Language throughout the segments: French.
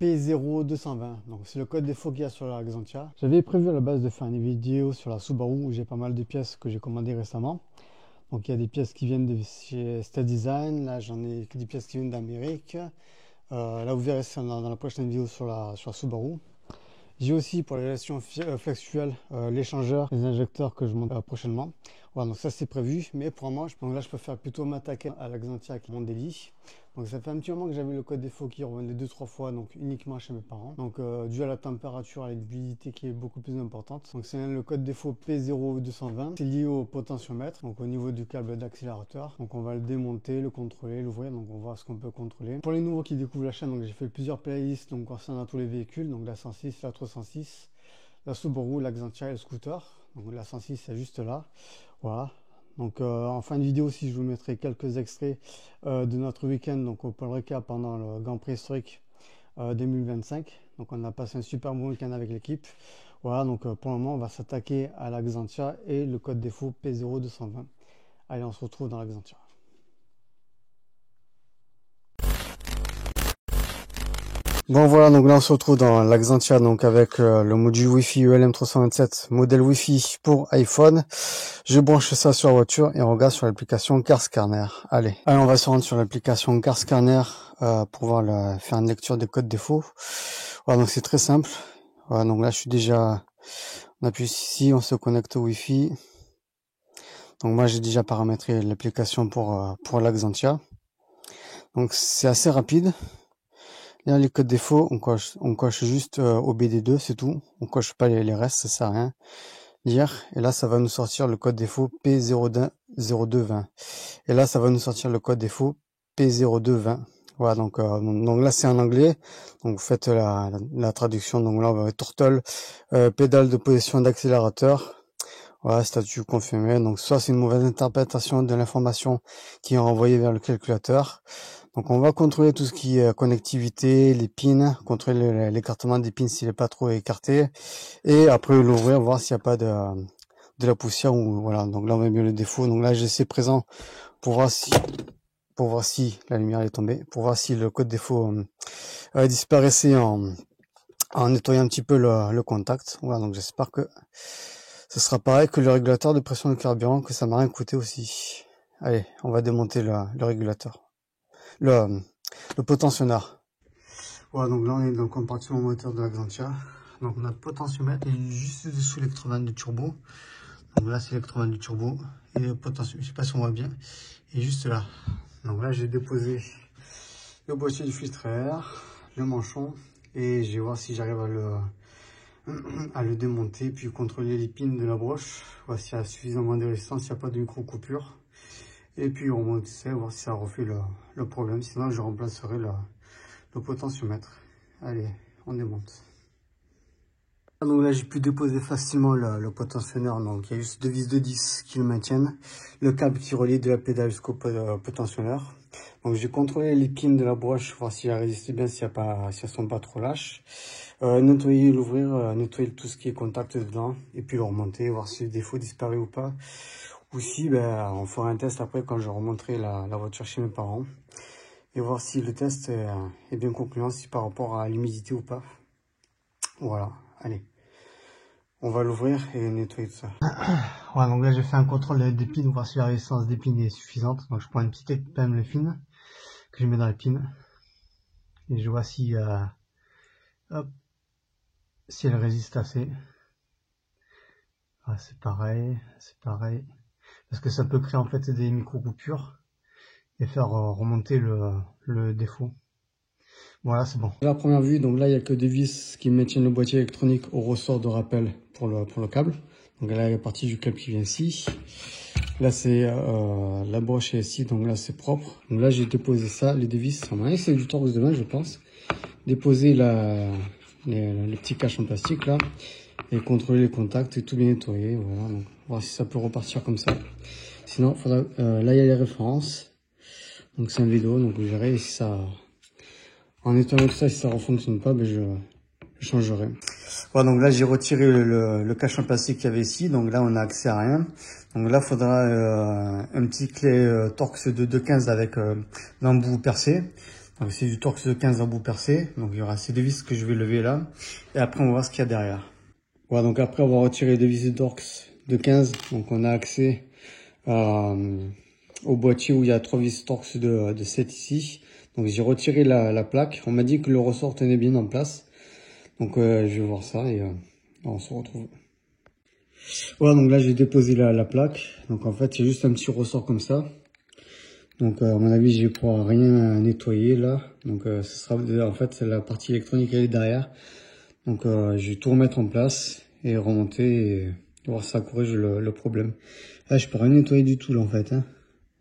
P0220. Donc c'est le code défaut qu'il y a sur la Xantia. J'avais prévu à la base de faire une vidéo sur la Subaru où j'ai pas mal de pièces que j'ai commandées récemment. Donc il y a des pièces qui viennent de chez Style Design. Là j'en ai que des pièces qui viennent d'Amérique. Là vous verrez ça dans la prochaine vidéo sur la Subaru. J'ai aussi pour la gestion flex fuel l'échangeur, les injecteurs que je monte prochainement. Voilà, donc ça c'est prévu, mais pour moi, donc là je préfère plutôt m'attaquer à la Xantia qui est mon délit. Donc ça fait un petit moment que j'avais le code défaut qui revenait 2-3 fois, donc uniquement chez mes parents. Donc dû à la température, à l'humidité qui est beaucoup plus importante. Donc c'est le code défaut P0220. C'est lié au potentiomètre, donc au niveau du câble d'accélérateur. Donc on va le démonter, le contrôler, l'ouvrir, donc on va voir ce qu'on peut contrôler. Pour les nouveaux qui découvrent la chaîne, donc j'ai fait plusieurs playlists donc concernant tous les véhicules, donc la 106, la 306, la Subaru, la Xantia et le scooter. Donc la 106 c'est juste là. Voilà. Donc en fin de vidéo aussi je vous mettrai quelques extraits de notre week-end donc au Paul Ricard pendant le Grand Prix historique 2025. Donc on a passé un super bon week-end avec l'équipe. Voilà, donc pour le moment on va s'attaquer à la Xantia et le code défaut P0220. Allez, on se retrouve dans la Xantia. Bon voilà, donc là on se retrouve dans la Xantia donc avec le module Wi-Fi ULM327 modèle Wi-Fi pour iPhone. Je branche ça sur la voiture et on regarde sur l'application Car Scanner. Allez, on va se rendre sur l'application Car Scanner pour pouvoir faire une lecture des codes défauts. Voilà, donc c'est très simple. Voilà, donc là je suis déjà, on appuie ici, on se connecte au Wi-Fi. Donc moi j'ai déjà paramétré l'application pour la Xantia. Donc c'est assez rapide. Là, les codes défauts, on coche juste OBD2, c'est tout. On coche pas les restes, ça sert à rien. Lire, et là, ça va nous sortir le code défaut P0220. Et là, ça va nous sortir le code défaut P0220. Voilà, donc là, c'est en anglais. Donc, vous faites la traduction. Donc là, on va mettre turtle, pédale de position d'accélérateur. Voilà, statut confirmé. Donc, soit c'est une mauvaise interprétation de l'information qui est renvoyée vers le calculateur. Donc on va contrôler tout ce qui est connectivité, les pins, contrôler l'écartement des pins s'il n'est pas trop écarté, et après l'ouvrir, voir s'il n'y a pas de la poussière ou voilà. Donc là on met bien le défaut. Donc là j'essaie présent pour voir si la lumière est tombée, pour voir si le code défaut disparaissait en nettoyant un petit peu le contact. Voilà, donc j'espère que ce sera pareil que le régulateur de pression de carburant, que ça m'a rien coûté aussi. Allez, on va démonter le régulateur. Le potentionneur. Voilà, donc là on est dans le compartiment moteur de la Xantia. Donc on a le potentiomètre et juste dessous l'électrovanne du turbo. Donc là c'est l'électrovanne du turbo et le potentiomètre, je sais pas si on voit bien, et juste là. Donc là j'ai déposé le boîtier du filtre à air, le manchon, et je vais voir si j'arrive à le démonter, puis contrôler les pins de la broche, voir s'il y a suffisamment de résistance, s'il n'y a pas de micro coupure. Et puis on remonte ça, voir si ça refait le problème. Sinon je remplacerai le potentiomètre. Allez, on démonte. Donc là j'ai pu déposer facilement le potentionneur. Donc il y a juste deux vis de 10 qui le maintiennent. Le câble qui relie de la pédale jusqu'au potentionneur. Donc j'ai contrôlé les pins de la broche, voir si elle résiste bien, si elles sont pas trop lâches. Nettoyer, l'ouvrir, nettoyer tout ce qui est contact dedans. Et puis le remonter, voir si le défaut disparaît ou pas. Ou si on fera un test après quand je remonterai la voiture chez mes parents. Et voir si le test est bien concluant, si par rapport à l'humidité ou pas. Voilà, allez. On va l'ouvrir et nettoyer tout ça. Voilà, donc là j'ai fait un contrôle des pins, voir si la résistance des pins est suffisante. Donc je prends une petite épingle fine que je mets dans les pins. Et je vois si, si elle résiste assez. Ah, c'est pareil, c'est pareil. Parce que ça peut créer en fait des micro-coupures et faire remonter le défaut. Voilà, c'est bon. À la première vue, donc là, il n'y a que des vis qui maintiennent le boîtier électronique au ressort de rappel pour le câble. Donc là, il y a la partie du câble qui vient ici. Là, c'est la broche est ici, donc là, c'est propre. Donc là, j'ai déposé ça, les deux vis. C'est du torx de main, je pense. Déposer les petits caches en plastique là et contrôler les contacts et tout bien nettoyer. Voilà, donc voir si ça peut repartir comme ça. Sinon, faudra, là, il y a les références. Donc c'est un vidéo, donc je verrai si ça... En nettoyant tout ça, si ça ne fonctionne pas, je changerai. Voilà, donc là j'ai retiré le cache en plastique qu'il y avait ici. Donc là on a accès à rien. Donc là il faudra un petit clé Torx de 215 avec l'embout percé. Donc c'est du Torx de 15 à bout percé. Donc il y aura ces deux vis que je vais lever là. Et après on va voir ce qu'il y a derrière. Voilà, donc après avoir retiré les deux vis de Torx de 15, donc on a accès au boîtier où il y a 3 vis Torx de 7 ici. Donc j'ai retiré la plaque. On m'a dit que le ressort tenait bien en place. Donc je vais voir ça et on se retrouve. Voilà, donc là j'ai déposé la plaque. Donc en fait c'est juste un petit ressort comme ça. Donc à mon avis je vais pouvoir rien nettoyer là. Donc ce sera en fait la partie électronique elle est derrière. Donc je vais tout remettre en place et remonter et voir si ça corrige le problème. Là je peux rien nettoyer du tout là en fait. Hein.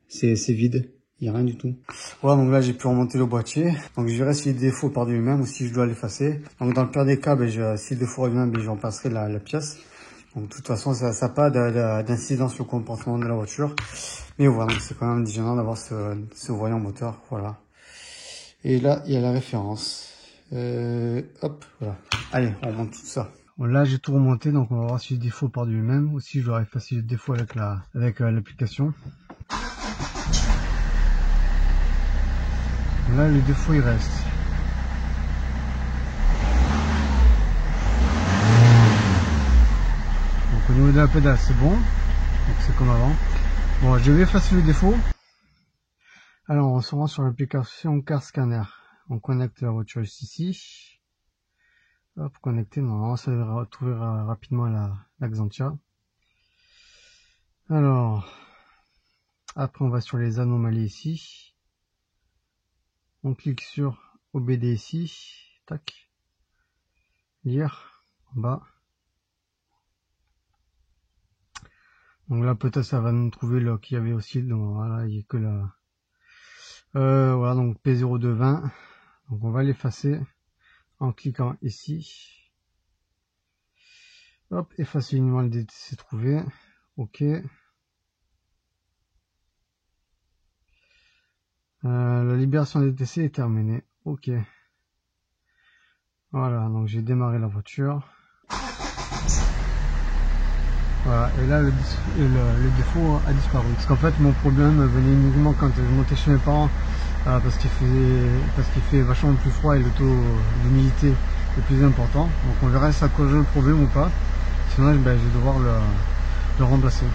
C'est vide. Il n'y a rien du tout. Voilà, donc là j'ai pu remonter le boîtier. Donc je verrai si le défaut part de lui-même ou si je dois l'effacer. Donc dans le pire des cas, si le défaut revient, je remplacerai la pièce. Donc de toute façon, ça n'a pas d'incidence sur le comportement de la voiture. Mais voilà, donc c'est quand même gênant d'avoir ce voyant moteur. Voilà. Et là, il y a la référence. Hop, voilà. Allez, on remonte tout ça. Bon, là j'ai tout remonté, donc on va voir si le défaut part de lui-même ou si je dois effacer le défaut avec l'application. Là, le défaut, il reste. Donc, au niveau de la pédale, c'est bon. Donc, c'est comme avant. Bon, je vais effacer le défaut. Alors, on se rend sur l'application Car Scanner. On connecte la voiture juste ici. Hop, connecter. Normalement, ça va retrouver rapidement la Xantia. Alors, après, on va sur les anomalies ici. On clique sur OBD ici, tac, lire, en bas. Donc là peut-être ça va nous trouver là qu'il y avait aussi, donc voilà, il n'y a que là. Voilà, donc P0220, donc on va l'effacer en cliquant ici. Hop, effacer uniquement le DTC trouvé, ok. La libération des DTC est terminée. Ok. Voilà, donc j'ai démarré la voiture. Voilà, et là le défaut a disparu. Parce qu'en fait mon problème venait uniquement quand je montais chez mes parents parce qu'il fait vachement plus froid et le taux d'humidité est plus important. Donc on verra si ça cause le problème ou pas. Sinon je vais devoir le remplacer.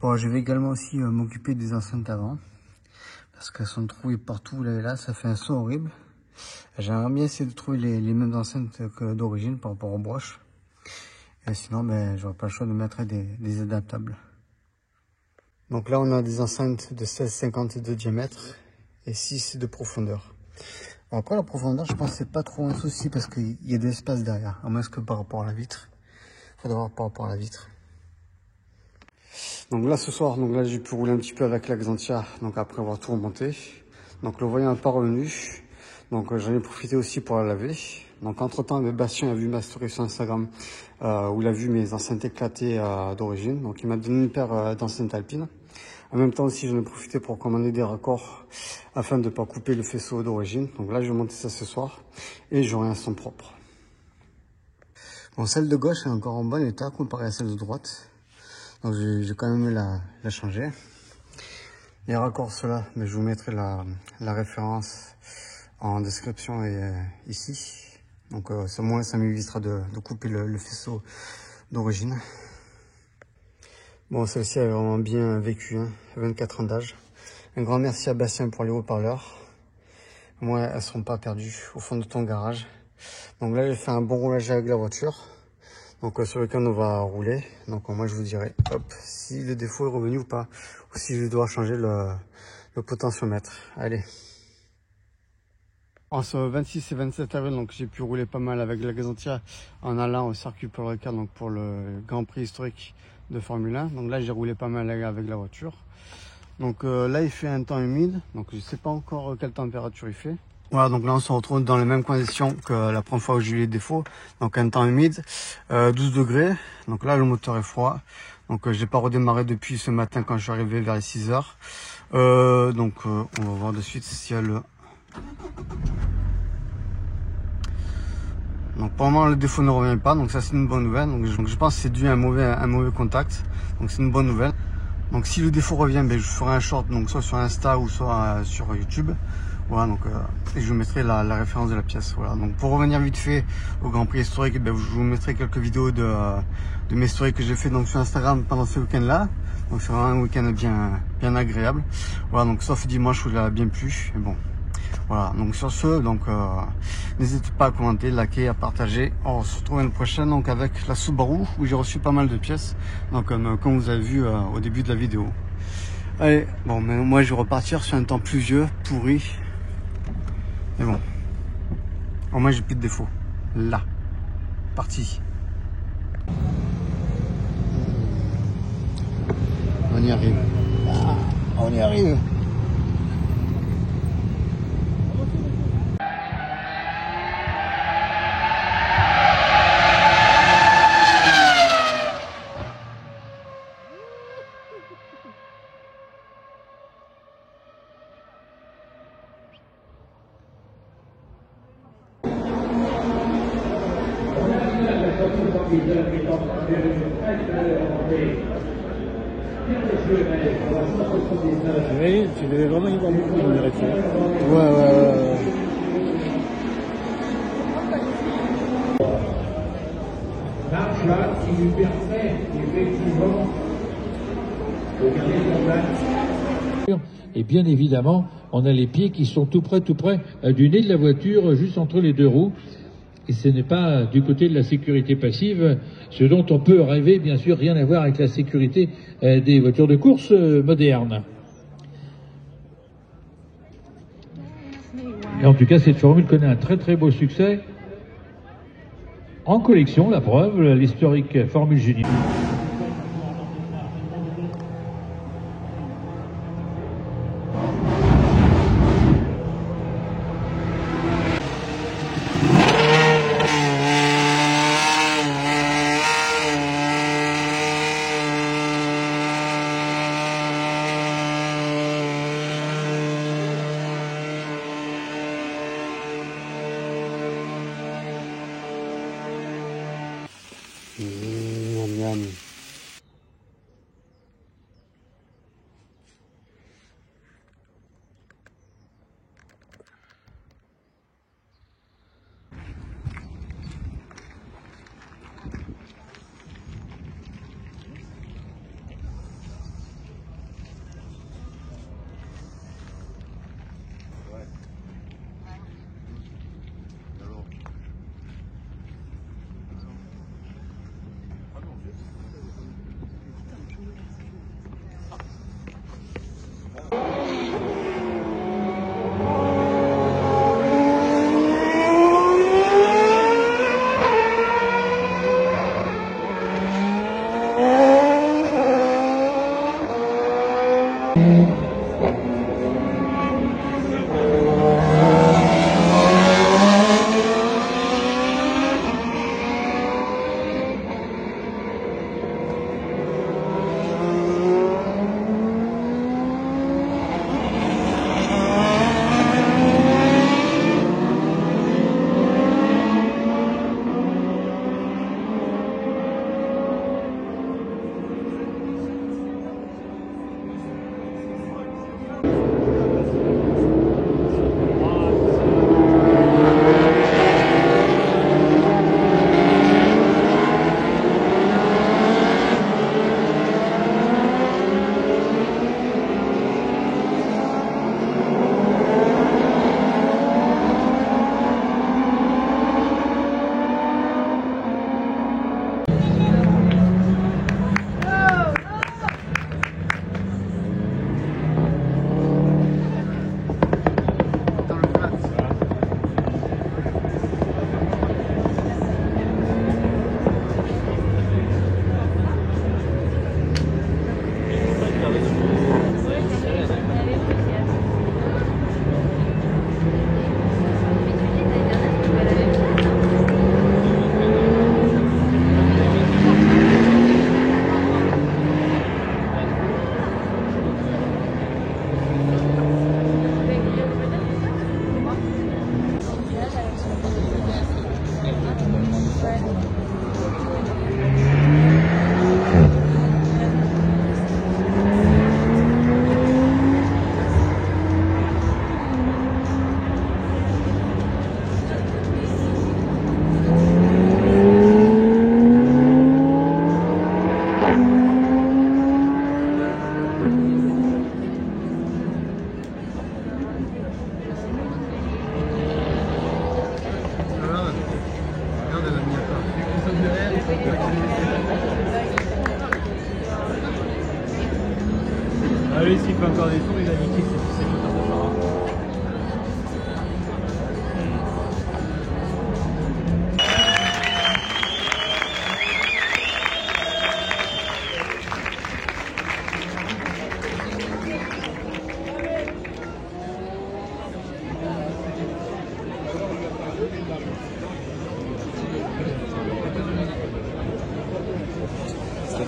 Bon, je vais également aussi m'occuper des enceintes avant. Parce qu'elles sont trouées partout là et là, ça fait un son horrible. J'aimerais bien essayer de trouver les mêmes enceintes que d'origine par rapport aux broches. Et sinon, j'aurai pas le choix de mettre des adaptables. Donc là, on a des enceintes de 16,50 de diamètre et 6 de profondeur. Bon, après, la profondeur, je pense que c'est pas trop un souci parce qu'il y a de l'espace derrière. À moins que par rapport à la vitre. Il faudra voir par rapport à la vitre. Donc là ce soir, j'ai pu rouler un petit peu avec la Xantia, donc après avoir tout remonté. Donc le voyant n'est pas revenu, donc j'en ai profité aussi pour la laver. Donc entre temps, Bastien a vu ma story sur Instagram où il a vu mes enceintes éclatées d'origine. Donc il m'a donné une paire d'enceintes alpines. En même temps aussi, j'en ai profité pour commander des raccords afin de ne pas couper le faisceau d'origine. Donc là je vais monter ça ce soir et j'aurai un son propre. Bon, celle de gauche est encore en bon état comparée à celle de droite. Donc j'ai quand même la changer. Les raccords ceux-là, mais je vous mettrai la référence en description et ici. Donc moi ça m'évitera de couper le faisceau d'origine. Bon, celle-ci a vraiment bien vécu, hein, 24 ans d'âge. Un grand merci à Bastien pour les haut-parleurs. Moi, elles seront pas perdues au fond de ton garage. Donc là, j'ai fait un bon roulage avec la voiture. Donc sur lequel on va rouler. Donc moi je vous dirai hop, si le défaut est revenu ou pas. Ou si je dois changer le potentiomètre. Allez. En ce 26 et 27 avril, donc j'ai pu rouler pas mal avec la Xantia en allant au circuit Paul Ricard, donc pour le Grand Prix historique de Formule 1. Donc là j'ai roulé pas mal avec la voiture. Donc là il fait un temps humide. Donc je sais pas encore quelle température il fait. Voilà, donc là on se retrouve dans les mêmes conditions que la première fois où j'ai eu les défauts. Donc un temps humide, 12 degrés. Donc là le moteur est froid. Donc j'ai pas redémarré depuis ce matin quand je suis arrivé vers les 6 heures. On va voir de suite s'il y a le... Donc pour le moment le défaut ne revient pas, donc ça c'est une bonne nouvelle. Donc je pense que c'est dû à un mauvais contact. Donc c'est une bonne nouvelle. Donc si le défaut revient, je ferai un short, donc soit sur Insta ou soit sur YouTube. Voilà, donc et je vous mettrai la référence de la pièce. Voilà, donc pour revenir vite fait au Grand Prix historique, je vous mettrai quelques vidéos de mes stories que j'ai fait donc sur Instagram pendant ce week-end-là. Donc c'est vraiment un week-end bien agréable. Voilà, donc sauf dimanche où il a bien plu. Et bon, voilà. Donc sur ce, donc n'hésitez pas à commenter, liker, à partager. On se retrouve une prochaine donc avec la Subaru où j'ai reçu pas mal de pièces. Donc comme vous avez vu au début de la vidéo. Allez, bon, mais moi je vais repartir sur un temps pluvieux, pourri. Mais bon, au moins j'ai plus de défauts. Là, parti. On y arrive. Ah, on y arrive. Tu devais vraiment y voir beaucoup de direction. Ouais. Marche là qui lui permet effectivement de garder son place. Et bien évidemment, on a les pieds qui sont tout près du nez de la voiture, juste entre les deux roues. Et ce n'est pas du côté de la sécurité passive, ce dont on peut rêver, bien sûr, rien à voir avec la sécurité des voitures de course modernes. Et en tout cas, cette formule connaît un très beau succès. En collection, la preuve, l'historique Formule Junior. Miam. lui, s'il fait encore des tours, il a niqué ses moteurs de phare.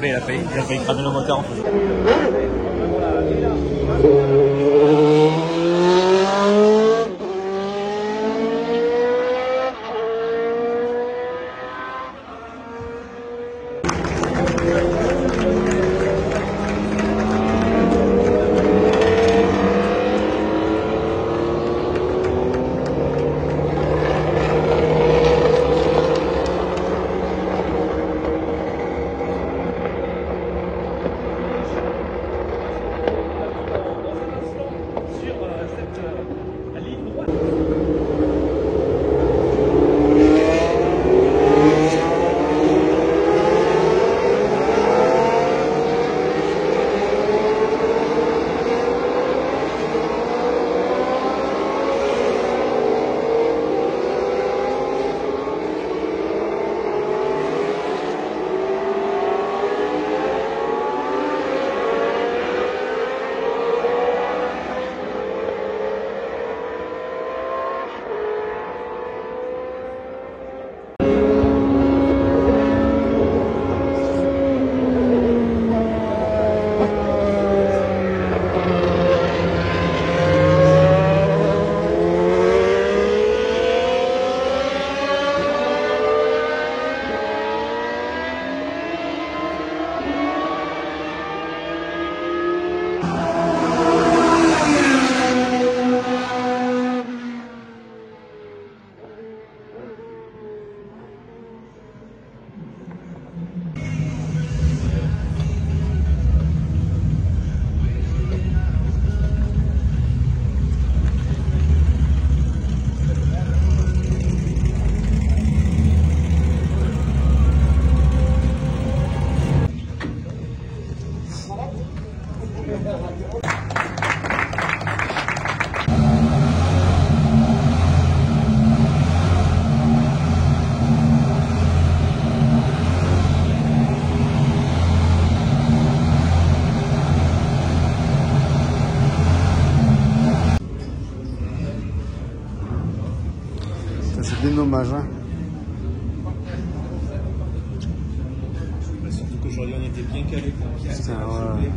Il a failli cramer le moteur en faisant. C'est bien dommage, hein. Surtout qu'aujourd'hui on était bien calé. Putain, ouais.